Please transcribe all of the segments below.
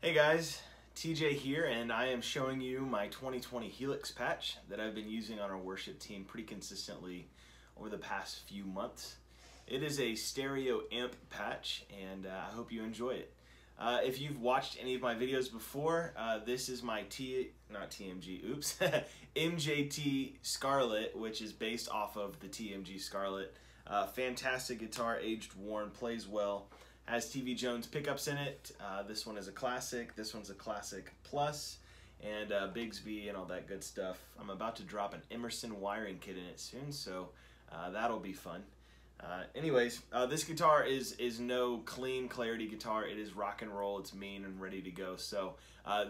Hey guys, TJ here, and I am showing you my 2020 Helix patch that I've been using on our worship team pretty consistently over the past few months. It is a stereo amp patch, and I hope you enjoy it. If you've watched any of my videos before, this is my MJT Scarlett, which is based off of the TMG Scarlett. Fantastic guitar, aged worn, plays well. Has TV Jones pickups in it. This one is a classic. This one's a classic plus, and Bigsby and all that good stuff. I'm about to drop an Emerson wiring kit in it soon, so that'll be fun. Anyways, this guitar is no clean clarity guitar. It is rock and roll. It's mean and ready to go. So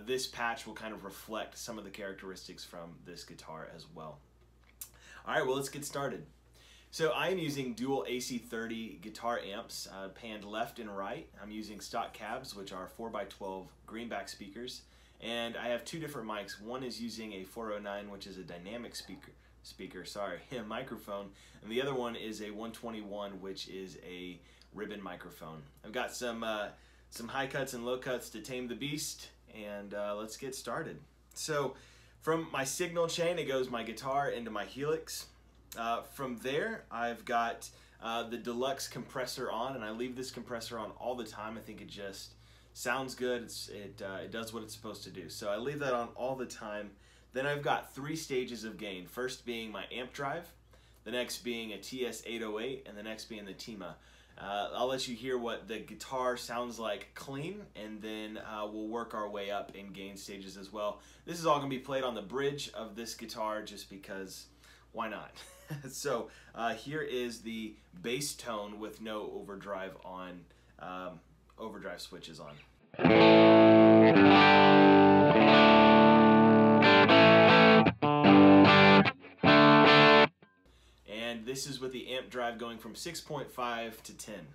this patch will kind of reflect some of the characteristics from this guitar as well. All right, well, let's get started. So I am using dual AC30 guitar amps, panned left and right. I'm using stock cabs, which are 4x12 greenback speakers, and I have two different mics. One is using a 409, which is a dynamic microphone, and the other one is a 121, which is a ribbon microphone. I've got some high cuts and low cuts to tame the beast, and let's get started. So from my signal chain, it goes my guitar into my Helix. From there, I've got the deluxe compressor on, and I leave this compressor on all the time. I think it just sounds good. It does what it's supposed to do. So I leave that on all the time. Then I've got three stages of gain. First being my amp drive, the next being a TS808, and the next being the TEMA. I'll let you hear what the guitar sounds like clean, and then we'll work our way up in gain stages as well. This is all going to be played on the bridge of this guitar just because, why not? So here is the bass tone with no overdrive on, overdrive switches on. And this is with the amp drive going from 6.5 to 10.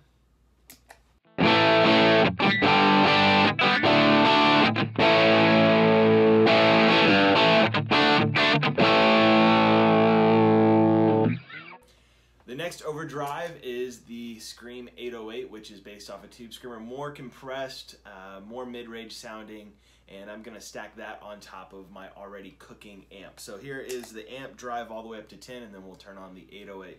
The next overdrive is the Scream 808, which is based off a Tube Screamer, more compressed, more mid-range sounding, and I'm gonna stack that on top of my already cooking amp. So here is the amp drive all the way up to 10, and then we'll turn on the 808.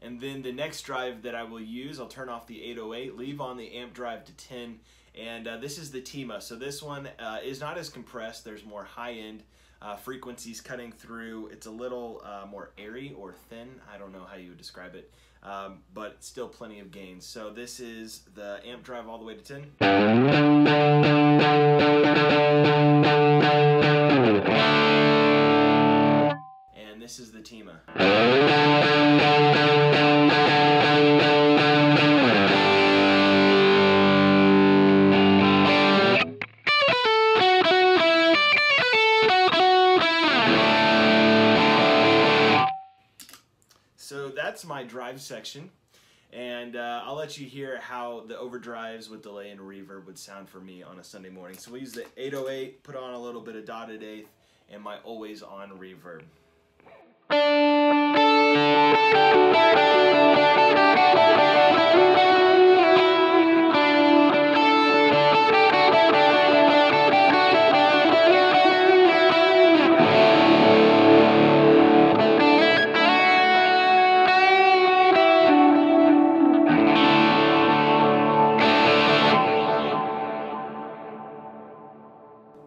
And then the next drive that I will use, I'll turn off the 808, leave on the amp drive to 10, and this is the TEMA. So this one is not as compressed. There's more high-end frequencies cutting through. It's a little more airy or thin. I don't know how you would describe it, but still plenty of gains. So this is the amp drive all the way to 10. And this is the TEMA. So that's my drive section, and I'll let you hear how the overdrives with delay and reverb would sound for me on a Sunday morning. So we use the 808, put on a little bit of dotted eighth, and my always on reverb.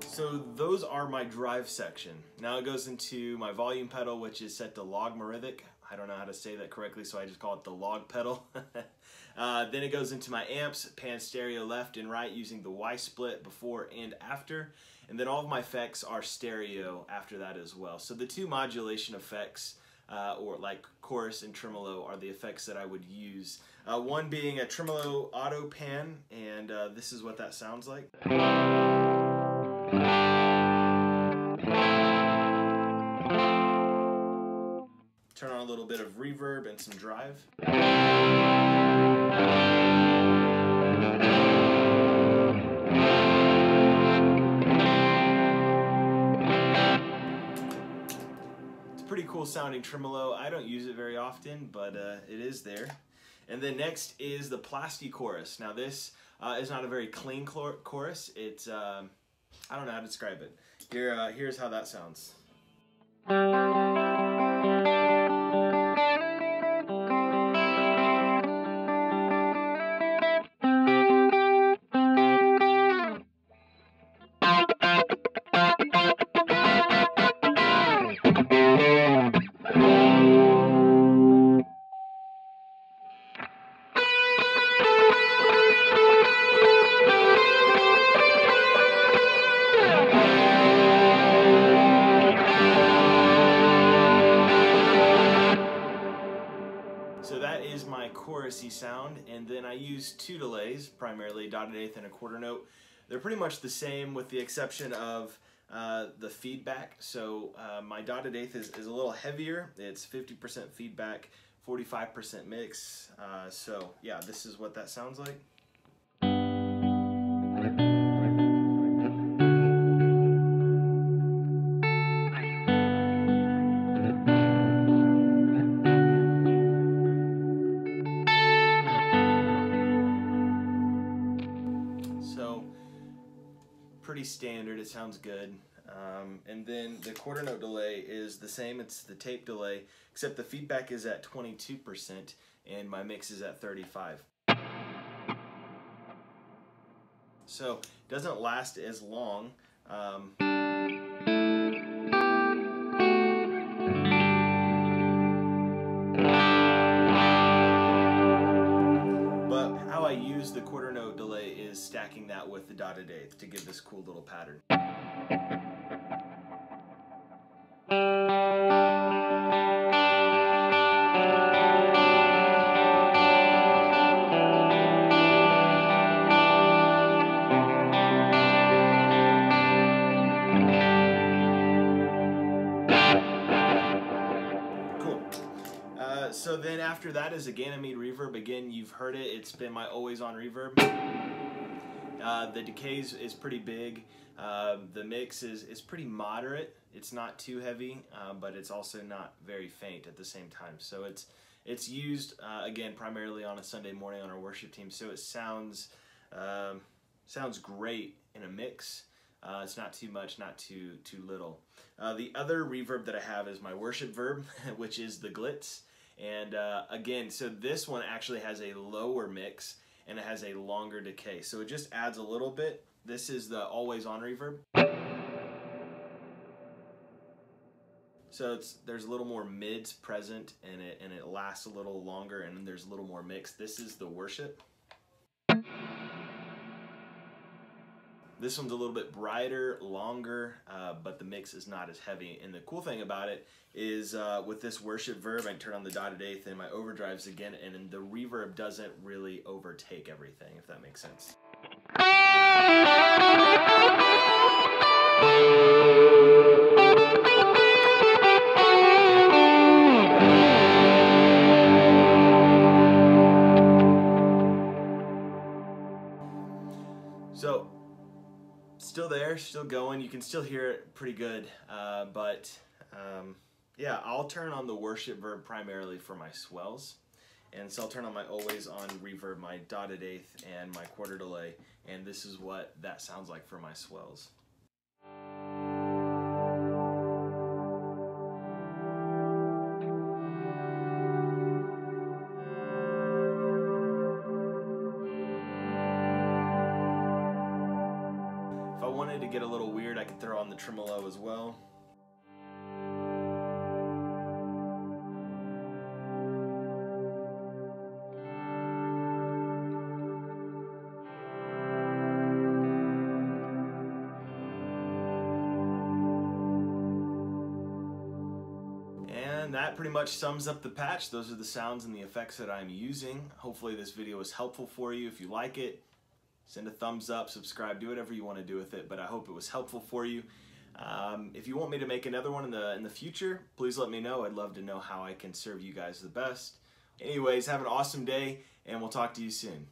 So those are my drive section. Now it goes into my volume pedal, which is set to logarithmic. I don't know how to say that correctly, so I just call it the log pedal. Then it goes into my amps, pan stereo left and right using the Y split before and after. And then all of my effects are stereo after that as well. So the two modulation effects, or like chorus and tremolo, are the effects that I would use. One being a Tremolo Auto Pan, and this is what that sounds like. Turn on a little bit of reverb and some drive. cool sounding tremolo. I don't use it very often, but it is there. And then next is the Plasti Chorus. Now this is not a very clean chorus. It's, I don't know how to describe it. Here's how that sounds. So that is my chorusy sound, and then I use two delays, primarily dotted eighth and a quarter note. They're pretty much the same with the exception of the feedback. So my dotted eighth is a little heavier. It's 50% feedback, 45% mix. So yeah, this is what that sounds like. Pretty standard, it sounds good. And then the quarter note delay is the same, it's the tape delay, except the feedback is at 22% and my mix is at 35%. So it doesn't last as long. But how I use the quarter note delay is stacking that with the dotted eighth to give this cool little pattern. So then after that is a Ganymede reverb. Again, you've heard it. It's been my always on reverb. The decay is pretty big. The mix is pretty moderate. It's not too heavy, but it's also not very faint at the same time. So it's used again primarily on a Sunday morning on our worship team. So it sounds great in a mix. It's not too much, not too little. The other reverb that I have is my worship verb, which is the Glitz. And again, so this one actually has a lower mix and it has a longer decay. So it just adds a little bit. This is the always on reverb. So there's a little more mids present and it lasts a little longer, and then there's a little more mix. This is the worship. This one's a little bit brighter, longer, but the mix is not as heavy. And the cool thing about it is with this worship verb, I can turn on the dotted eighth and my overdrives again, and the reverb doesn't really overtake everything, if that makes sense. So, still there, still going. You can still hear it pretty good, yeah, I'll turn on the worship verb primarily for my swells, and so I'll turn on my always on reverb, my dotted eighth, and my quarter delay, and this is what that sounds like for my swells. If I wanted to get a little weird, I could throw on the tremolo as well. And that pretty much sums up the patch. Those are the sounds and the effects that I'm using. Hopefully this video was helpful for you. If you like it, send a thumbs up, subscribe, do whatever you want to do with it, but I hope it was helpful for you. If you want me to make another one in the future, please let me know. I'd love to know how I can serve you guys the best. Anyways, have an awesome day, and we'll talk to you soon.